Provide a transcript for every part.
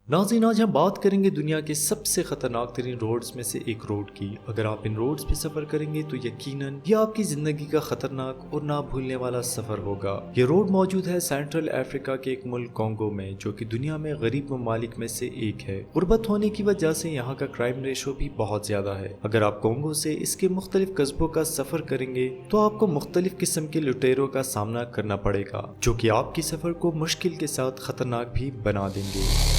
नाज़रीन, आज हम बात करेंगे दुनिया के सबसे ख़तरनाक तरीन रोड्स में से एक रोड की। अगर आप इन रोड्स पे सफ़र करेंगे तो यकीनन ये आपकी ज़िंदगी का ख़तरनाक और ना भूलने वाला सफ़र होगा। ये रोड मौजूद है सेंट्रल अफ्रीका के एक मुल्क कॉन्गो में, जो कि दुनिया में गरीब ममालिक में से एक है। गुर्बत होने की वजह से यहाँ का क्राइम रेशो भी बहुत ज़्यादा है। अगर आप कॉन्गो से इसके मुख्तलिफ कस्बों का सफ़र करेंगे तो आपको मुख्तलिफ किस्म के लुटेरों का सामना करना पड़ेगा, जो कि आपकी सफ़र को मुश्किल के साथ ख़तरनाक भी बना देंगे।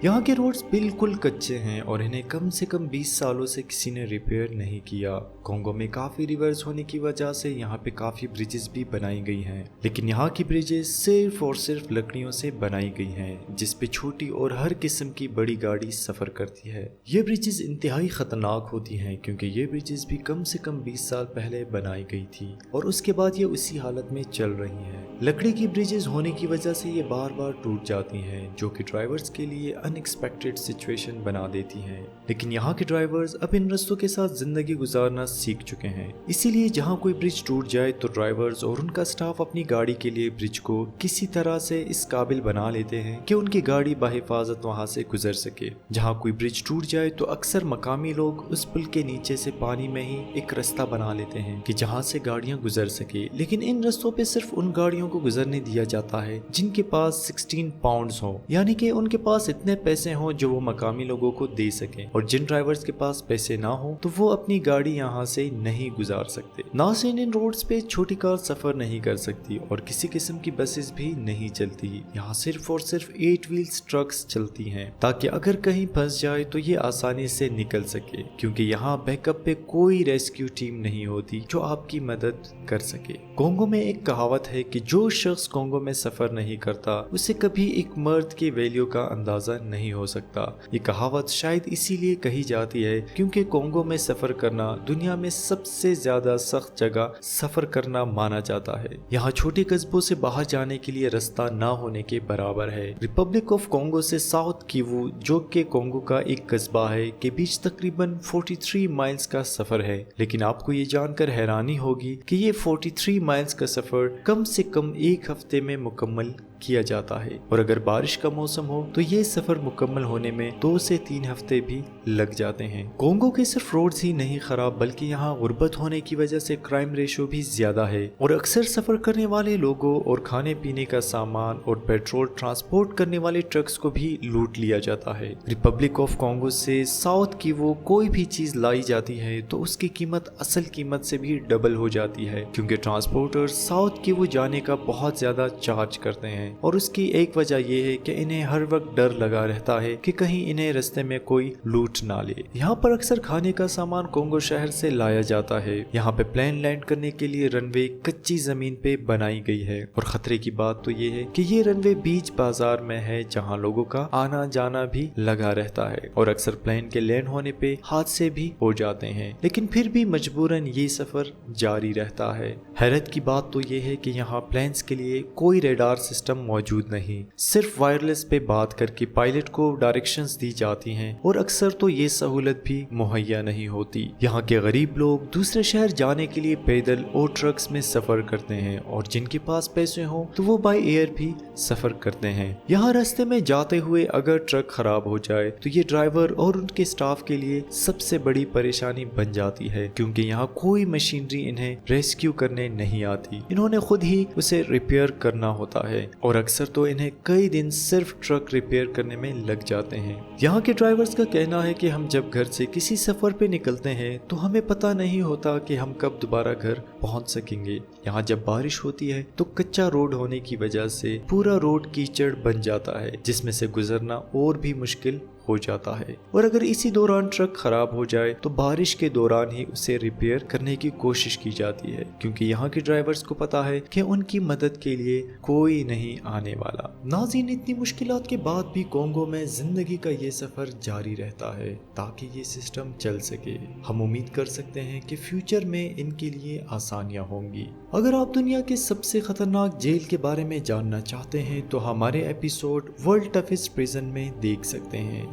यहाँ के रोड्स बिल्कुल कच्चे हैं और इन्हें कम से कम 20 सालों से किसी ने रिपेयर नहीं किया। कॉन्गो में काफ़ी रिवर्स होने की वजह से यहाँ पे काफ़ी ब्रिजेस भी बनाई गई हैं, लेकिन यहाँ की ब्रिजेस सिर्फ और सिर्फ लकड़ियों से बनाई गई हैं, जिस पे छोटी और हर किस्म की बड़ी गाड़ी सफ़र करती है। ये ब्रिजेस इंतहाई ख़तरनाक होती हैं क्योंकि ये ब्रिजेस भी कम से कम 20 साल पहले बनाई गई थी और उसके बाद ये उसी हालत में चल रही हैं। लकड़ी की ब्रिजेस होने की वजह से ये बार बार टूट जाती हैं, जो कि ड्राइवर्स के लिए अनएक्सपेक्टेड सिचुएशन बना देती हैं। लेकिन यहाँ के ड्राइवर्स अब इन रास्तों के साथ जिंदगी गुजारना सीख चुके हैं, इसीलिए जहाँ कोई ब्रिज टूट जाए तो ड्राइवर्स और उनका स्टाफ अपनी गाड़ी के लिए ब्रिज को किसी तरह से इस काबिल बना लेते हैं कि उनकी गाड़ी बाहिफाजत वहाँ से गुजर सके। जहाँ कोई ब्रिज टूट जाए तो अक्सर मकामी लोग उस पुल के नीचे से पानी में ही एक रास्ता बना लेते हैं कि जहाँ से गाड़ियाँ गुजर सके। लेकिन इन रास्तों पे सिर्फ उन गाड़ियों को गुजरने दिया जाता है जिनके पास 16 पाउंड्स हो, यानी कि उनके पास इतने पैसे हों जो वो मकामी लोगों को दे सकें, और जिन ड्राइवर्स के पास पैसे ना हो तो वो अपनी गाड़ी यहाँ से नहीं गुजार सकते। नाज़रीन, इन रोड्स पे छोटी कार सफर नहीं कर सकती और किसी किस्म की बसेस भी नहीं चलती। यहाँ सिर्फ और सिर्फ 8 व्हील्स ट्रक्स चलती हैं ताकि अगर कहीं फंस जाए तो ये आसानी से निकल सके, क्योंकि यहाँ बैकअप पे कोई रेस्क्यू टीम नहीं होती जो आपकी मदद कर सके। कॉन्गो में एक कहावत है कि जो शख्स कॉन्गो में सफर नहीं करता उसे कभी एक मर्द के वैल्यू का अंदाजा नहीं हो सकता। ये कहावत शायद इसीलिए कही जाती है क्योंकि कॉन्गो में सफर करना दुनिया में सबसे ज्यादा सख्त जगह सफर करना माना जाता है। यहाँ छोटे कस्बों से बाहर जाने के लिए रास्ता ना होने के बराबर है। रिपब्लिक ऑफ कॉन्गो से साउथ किवू, जो कि कॉन्गो का एक कस्बा है, के बीच तकरीबन 43 माइल्स का सफर है। लेकिन आपको ये जानकर हैरानी होगी कि ये 43 माइल्स का सफर कम से कम एक हफ्ते में मुकम्मल किया जाता है, और अगर बारिश का मौसम हो तो ये सफर मुकम्मल होने में 2 से 3 हफ्ते भी लग जाते हैं। कॉन्गो के सिर्फ रोड्स ही नहीं खराब, बल्कि यहाँ गुर्बत होने की वजह से क्राइम रेशो भी ज्यादा है और अक्सर सफर करने वाले लोगों और खाने पीने का सामान और पेट्रोल ट्रांसपोर्ट करने वाले ट्रक्स को भी लूट लिया जाता है। रिपब्लिक ऑफ कॉन्गो से साउथ की वो कोई भी चीज लाई जाती है तो उसकी कीमत असल कीमत से भी डबल हो जाती है, क्योंकि ट्रांसपोर्टर साउथ की वो जाने का बहुत ज्यादा चार्ज करते हैं। और उसकी एक वजह यह है कि इन्हें हर वक्त डर लगा रहता है कि कहीं इन्हें रास्ते में कोई लूट ना ले। यहाँ पर अक्सर खाने का सामान कॉन्गो शहर से लाया जाता है। यहाँ पे प्लेन लैंड करने के लिए रनवे कच्ची जमीन पे बनाई गई है, और खतरे की बात तो ये है कि ये रनवे बीच बाजार में है जहाँ लोगों का आना जाना भी लगा रहता है, और अक्सर प्लेन के लैंड होने पे हादसे भी हो जाते हैं। लेकिन फिर भी मजबूरन ये सफर जारी रहता है। हैरत की बात तो ये है कि यहाँ प्लेन्स के लिए कोई रेडार सिस्टम मौजूद नहीं, सिर्फ वायरलेस पे बात करके पायलट को डायरेक्शंस दी जाती हैं, और अक्सर तो ये सहूलत भी मुहैया नहीं होती। यहाँ के गरीब लोग दूसरे शहर जाने के लिए पैदल और ट्रक्स में सफर करते हैं, और जिनके पास पैसे हो तो वो बाय एयर भी सफर करते हैं। यहाँ रास्ते में जाते हुए अगर ट्रक खराब हो जाए तो ये ड्राइवर और उनके स्टाफ के लिए सबसे बड़ी परेशानी बन जाती है, क्योंकि यहाँ कोई मशीनरी इन्हें रेस्क्यू करने नहीं आती। इन्होंने खुद ही उसे रिपेयर करना होता है, और अक्सर तो इन्हें कई दिन सिर्फ ट्रक रिपेयर करने में लग जाते हैं। यहाँ के ड्राइवर्स का कहना है कि हम जब घर से किसी सफर पे निकलते हैं तो हमें पता नहीं होता कि हम कब दोबारा घर पहुंच सकेंगे। यहाँ जब बारिश होती है तो कच्चा रोड होने की वजह से पूरा रोड कीचड़ बन जाता है, जिसमें से गुजरना और भी मुश्किल हो जाता है। और अगर इसी दौरान ट्रक खराब हो जाए तो बारिश के दौरान ही उसे रिपेयर करने की कोशिश की जाती है, क्योंकि यहाँ के ड्राइवर्स को पता है कि उनकी मदद के लिए कोई नहीं आने वाला। नाज़रीन, इतनी मुश्किलात के बाद भी कॉन्गो में जिंदगी का ये सफर जारी रहता है ताकि ये सिस्टम चल सके। हम उम्मीद कर सकते हैं कि फ्यूचर में इनके लिए आसानियां होंगी। अगर आप दुनिया के सबसे खतरनाक जेल के बारे में जानना चाहते हैं तो हमारे एपिसोड वर्ल्ड टफेस्ट प्रिजन में देख सकते हैं।